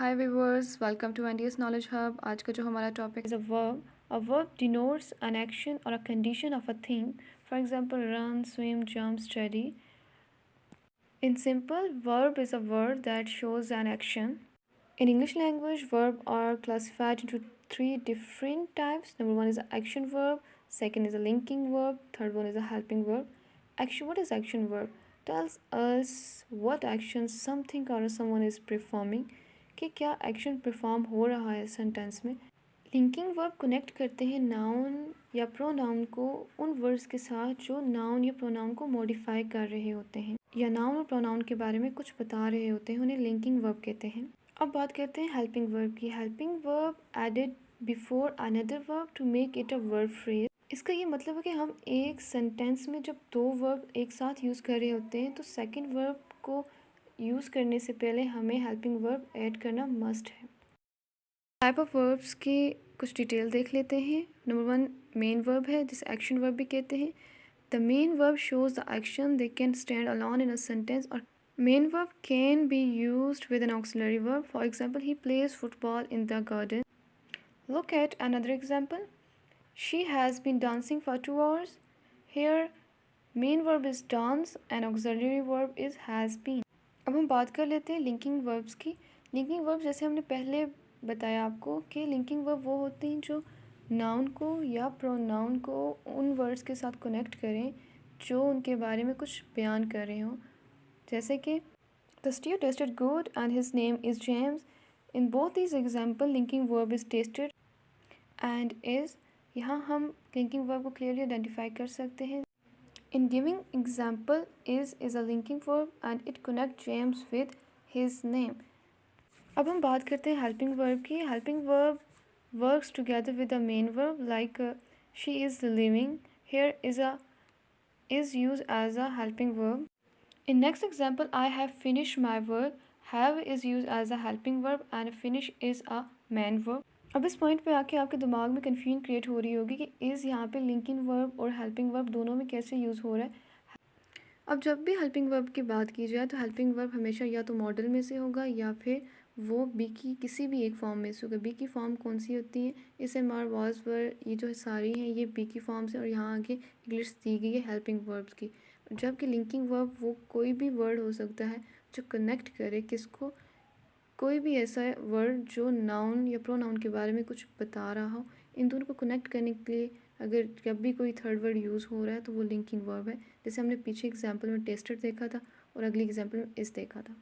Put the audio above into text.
Hi viewers, welcome to NDS knowledge hub. आज का जो हमारा topic is a verb. A verb denotes an action और a condition of a thing. For example run, swim, jump, study. In simple, verb is a word that shows an action. In English language, verbs are classified into three different types. Number one is an action verb, second is a linking verb, third one is a helping verb. Action. What is action verb? Tells us what action something or someone is performing. कि क्या action perform हो रहा है sentence में. Linking verb connect करते हैं noun या pronoun को उन वर्ड्स के साथ जो नाउन या प्रोनाउन को मॉडिफाई कर रहे होते हैं या नाउन और प्रोनाउन के बारे में कुछ बता रहे होते हैं, उन्हें लिंकिंग वर्ब कहते हैं. अब बात करते हैं हेल्पिंग वर्ब की. Helping verb added before another verb to make it a verb phrase. इसका ये मतलब है कि हम एक सेंटेंस में जब दो वर्ब एक साथ यूज़ कर रहे होते हैं तो सेकेंड वर्ब को यूज़ करने से पहले हमें हेल्पिंग वर्ब ऐड करना मस्ट है. टाइप ऑफ वर्ब्स की कुछ डिटेल देख लेते हैं. नंबर वन मेन वर्ब है जिसे एक्शन वर्ब भी कहते हैं. The main verb shows the action. They can stand alone in a sentence. और main verb can be used with an auxiliary verb. For example he plays football in the garden. Look at another example. She has been dancing for 2 hours. Here main verb is dance and auxiliary verb is has been. अब हम बात कर लेते हैं linking verbs की. Linking verb जैसे हमने पहले बताया आपको कि लिंकिंग वर्ब वो होती हैं जो नाउन को या प्रोनाउन को उन वर्ड्स के साथ कनेक्ट करें जो उनके बारे में कुछ बयान कर रहे हों. जैसे कि the Steve tested good and his name is James. In both this example linking verb is tested and is. यहाँ हम लिंकिंग वर्ब को क्लियरली आइडेंटिफाई कर सकते हैं. In giving example, is a linking verb and it connects James with his name. अब हम बात करते हैं helping verb की. Helping verb works together with the main verb like she is living. Here is used as a helping verb. In next example, I have finished my work. Have is used as a helping verb and finish is a main verb. अब इस point पे आके आपके दिमाग में confusion create हो रही होगी कि इज़ यहाँ पे लिंकिंग वर्ब और हेल्पिंग वर्ब दोनों में कैसे यूज़ हो रहा है. अब जब भी हेल्पिंग वर्ब की बात की जाए तो हेल्पिंग वर्ब हमेशा या तो मॉडल में से होगा या फिर वो बी की किसी भी एक फॉर्म में से होगा. बी की फॉर्म कौन सी होती है? इस एम आर वाज वर ये जो सारी हैं ये बी की फॉर्म से और यहाँ आगे इंग्लिश दी गई है हेल्पिंग वर्ब्स की. जबकि लिंकिंग वर्ब वो कोई भी वर्ड हो सकता है जो कनेक्ट करे किसको, कोई भी ऐसा वर्ड जो नाउन या प्रोनाउन के बारे में कुछ बता रहा हो. इन दोनों को कनेक्ट करने के लिए अगर जब भी कोई थर्ड वर्ड यूज़ हो रहा है तो वो लिंकिंग वर्ब है. जैसे हमने पीछे एग्जांपल में टेस्टेड देखा था और अगली एग्जांपल में इस देखा था.